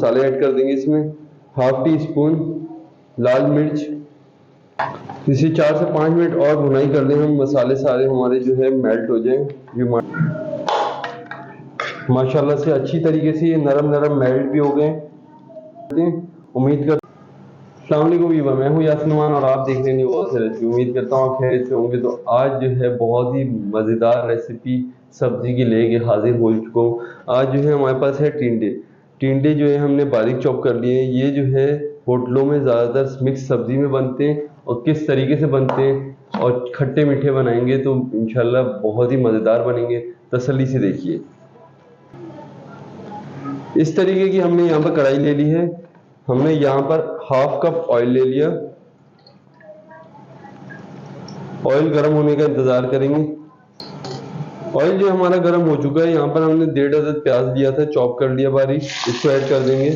मसाले ऐड कर देंगे इसमें। हाफ टी स्पून लाल मिर्च। इसे 4 से 5 मिनट और भुनाई कर लें हम, मसाले सारे हमारे जो है मेल्ट हो जाएं। ये माशाल्लाह से अच्छी तरीके से ये नरम नरम मेल्ट भी हो गए। उम्मीद कर अस्सलाम वालेकुम, मैं हूँ यासमान और आप देख रहे हैं न्यू रेसिपी। उम्मीद करता हूँ आप खैरियत से होंगे। तो आज जो है बहुत ही मज़ेदार रेसिपी सब्जी की लेके हाजिर हो चुका हूँ। आज जो है हमारे पास है टिंडे। टिंडे जो है हमने बारीक चॉप कर लिए हैं। ये जो है होटलों में ज़्यादातर मिक्स सब्जी में बनते हैं, और किस तरीके से बनते हैं और खट्टे मीठे बनाएंगे तो इंशाल्लाह बहुत ही मज़ेदार बनेंगे। तसल्ली से देखिए। इस तरीके की हमने यहाँ पर कढ़ाई ले ली है। हमने यहाँ पर हाफ कप ऑयल ले लिया। ऑयल गर्म होने का इंतजार करेंगे। ऑयल जो हमारा गर्म हो चुका है, यहाँ पर हमने 1.5 अदद प्याज लिया था, चॉप कर लिया बारीक, इसको ऐड कर देंगे।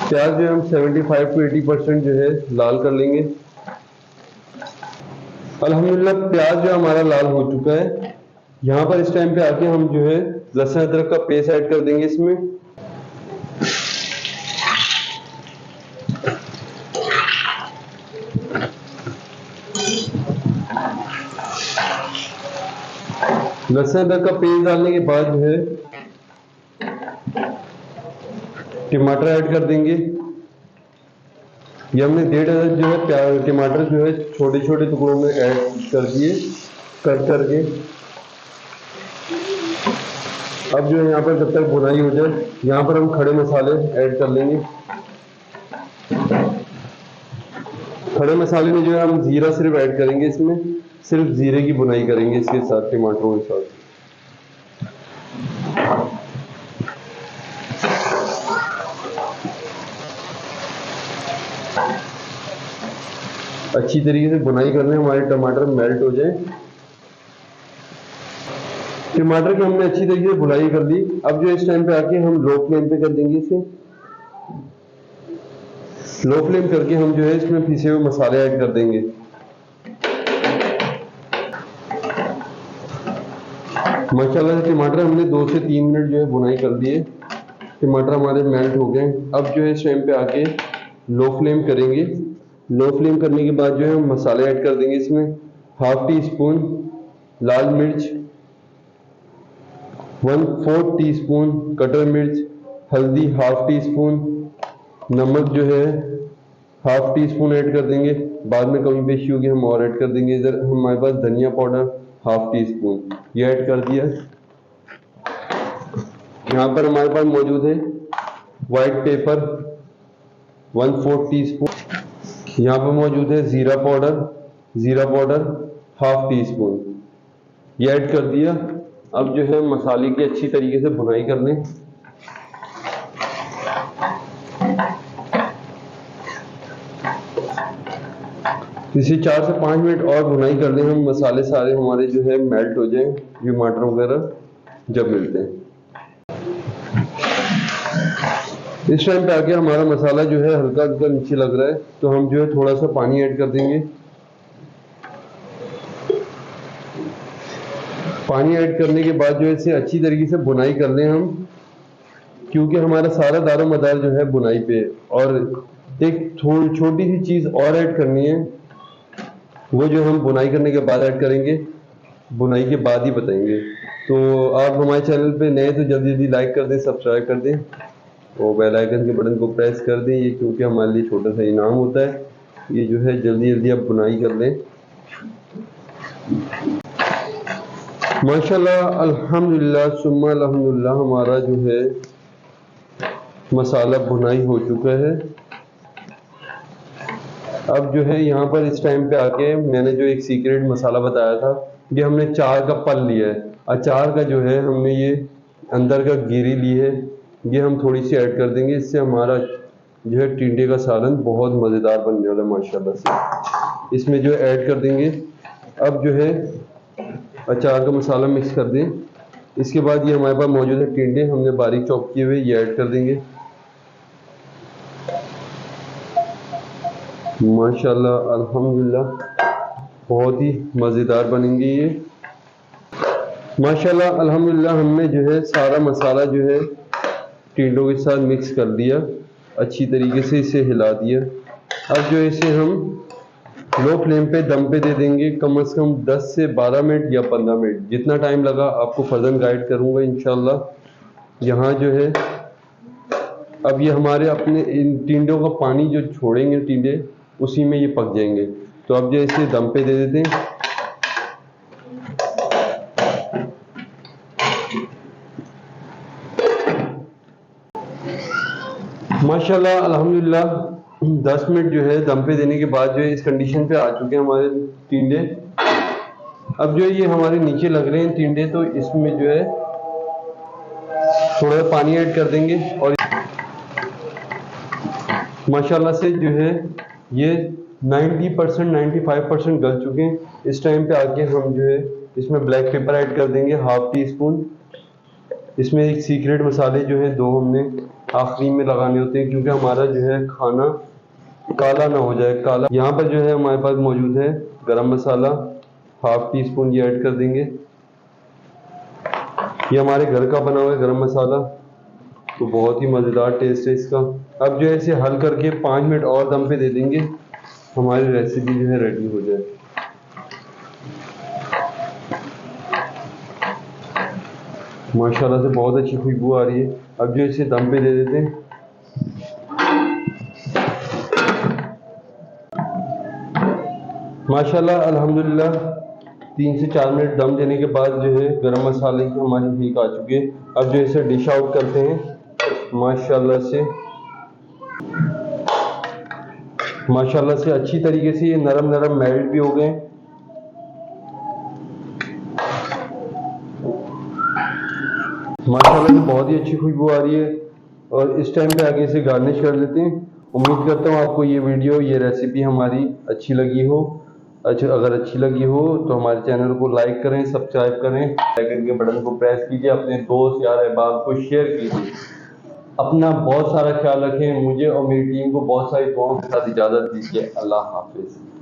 प्याज जो हम 75 to 80% जो है लाल कर लेंगे। अल्हम्दुलिल्लाह प्याज जो हमारा लाल हो चुका है। यहाँ पर इस टाइम पे आके हम जो है लहसुन अदरक का पेस्ट ऐड कर देंगे इसमें। लहसुन अदरक का पेस्ट डालने के बाद जो है टमाटर ऐड कर देंगे। ये हमने 1.5 अदद जो है टमाटर जो है छोटे छोटे टुकड़ों में ऐड कर दिए, कट करके। अब जो है यहाँ पर जब तक भुनाई हो जाए, यहाँ पर हम खड़े मसाले ऐड कर लेंगे। खड़े मसाले में जो है हम जीरा सिर्फ ऐड करेंगे इसमें, सिर्फ जीरे की भुनाई करेंगे इसके साथ, टमाटरों के साथ। अच्छी तरीके से भुनाई कर लें, हमारे टमाटर मेल्ट हो जाए। टमाटर की हमने अच्छी तरीके से भुनाई कर ली। अब जो इस टाइम पे आके हम लो फ्लेम पे कर देंगे इसे। लो फ्लेम करके हम जो है इसमें पिसे हुए मसाले ऐड कर देंगे। माशाल्लाह से टमाटर हमने 2 से 3 मिनट जो है भुनाई कर लिए। टमाटर हमारे मेल्ट हो गए। अब जो है इस टाइम पे आके लो फ्लेम करेंगे। लो फ्लेम करने के बाद जो है हम मसाले ऐड कर देंगे इसमें। हाफ टी स्पून लाल मिर्च, 1/4 टीस्पून कटर मिर्च, हल्दी हाफ टी स्पून, नमक जो है हाफ टी स्पून ऐड कर देंगे। बाद में कमी पेशी होगी हम और ऐड कर देंगे। इधर हमारे पास धनिया पाउडर हाफ टी स्पून, ये ऐड कर दिया। यहाँ पर हमारे पास मौजूद है वाइट पेपर 1/4 टीस्पून। यहाँ पर मौजूद है जीरा पाउडर हाफ टी स्पून, ये ऐड कर दिया। अब जो है मसाले की अच्छी तरीके से भुनाई कर लें। इसे 4 से 5 मिनट और भुनाई कर लें हम, मसाले सारे हमारे जो है मेल्ट हो जाएं, टमाटर वगैरह जब मिलते हैं। इस टाइम पे आके हमारा मसाला जो है हल्का हल्का नीचे लग रहा है, तो हम जो है थोड़ा सा पानी ऐड कर देंगे। पानी ऐड करने के बाद जो है इसे अच्छी तरीके से भुनाई कर लें हम, क्योंकि हमारा सारा दारो मदार जो है भुनाई पे। और एक छोटी सी चीज़ और ऐड करनी है, वो जो हम भुनाई करने के बाद ऐड करेंगे, भुनाई के बाद ही बताएंगे। तो आप हमारे चैनल पे नए तो जल्दी जल्दी लाइक कर दें, सब्सक्राइब कर दें और बेल आइकन के बटन को प्रेस कर दें। ये क्योंकि हमारे लिए छोटा सा इनाम होता है। ये जो है जल्दी जल्दी आप भुनाई कर लें। माशाल्लाह अल्हम्दुलिल्लाह सुम्मा अल्हम्दुलिल्लाह हमारा जो है मसाला भुनाई हो चुका है। अब जो है यहाँ पर इस टाइम पे आके मैंने जो एक सीक्रेट मसाला बताया था, ये हमने 4 का पल लिया है। अचार का जो है हमने ये अंदर का गिरी ली है, ये हम थोड़ी सी ऐड कर देंगे। इससे हमारा जो है टिंडे का सालन बहुत मज़ेदार बनने वाला है माशाल्लाह से। इसमें जो ऐड कर देंगे। अब जो है अचार का मसाला मिक्स कर दें। इसके बाद ये हमारे पास मौजूद है टिंडे हमने बारीक चॉप किए हुए, ये ऐड कर देंगे। माशाल्लाह अल्हम्दुलिल्लाह बहुत ही मज़ेदार बनेंगे ये। माशाल्लाह अल्हम्दुलिल्लाह हमने जो है सारा मसाला जो है टिंडों के साथ मिक्स कर दिया, अच्छी तरीके से इसे हिला दिया। अब जो इसे हम लो फ्लेम पे दम पे दे देंगे कम से कम 10 से 12 मिनट या 15 मिनट, जितना टाइम लगा आपको फर्दर गाइड करूंगा इंशाल्लाह। यहाँ जो है अब ये हमारे अपने इन टिंडों का पानी जो छोड़ेंगे टिंडे, उसी में ये पक जाएंगे। तो अब जो इसे दम पे दे देते हैं। माशाल्लाह अल्हम्दुलिल्लाह 10 मिनट जो है दम पे देने के बाद जो है इस कंडीशन पे आ चुके हैं हमारे टिंडे। अब जो है ये हमारे नीचे लग रहे हैं टिंडे, तो इसमें जो है थोड़ा पानी ऐड कर देंगे और माशाल्लाह से जो है ये 90% 95% गल चुके हैं। इस टाइम पे आके हम जो है इसमें ब्लैक पेपर ऐड कर देंगे, हाफ टी स्पून। इसमें एक सीक्रेट मसाले जो है 2 हमने आखिरी में लगाने होते हैं, क्योंकि हमारा जो है खाना काला ना हो जाए। काला यहाँ पर जो है हमारे पास मौजूद है गरम मसाला, हाफ टी स्पून ये ऐड कर देंगे। ये हमारे घर का बना हुआ है गरम मसाला, तो बहुत ही मज़ेदार टेस्ट है इसका। अब जो है इसे हल करके 5 मिनट और दम पे दे देंगे, हमारी रेसिपी जो है रेडी हो जाए। माशाल्लाह से बहुत अच्छी खुशबू आ रही है। अब जो इसे दम पे दे देते हैं। माशाल्लाह अल्हम्दुलिल्लाह 3 से 4 मिनट दम देने के बाद जो है गरम मसाले की हमारी हीक आ चुकी है। अब जो इसे डिश आउट करते हैं। माशाल्लाह से अच्छी तरीके से ये नरम नरम मेल्ट भी हो गए। माशाल्लाह से बहुत ही अच्छी खुशबू आ रही है और इस टाइम पे आगे इसे गार्निश कर लेते हैं। उम्मीद करता हूँ आपको ये वीडियो, ये रेसिपी हमारी अच्छी लगी हो। अच्छा, अगर अच्छी लगी हो तो हमारे चैनल को लाइक करें, सब्सक्राइब करें, लाइक के बटन को प्रेस कीजिए, अपने दोस्त यार अहबाब को शेयर कीजिए। अपना बहुत सारा ख्याल रखें, मुझे और मेरी टीम को बहुत सारी दुआओं के साथ इजाज़त दीजिए। अल्लाह हाफिज़।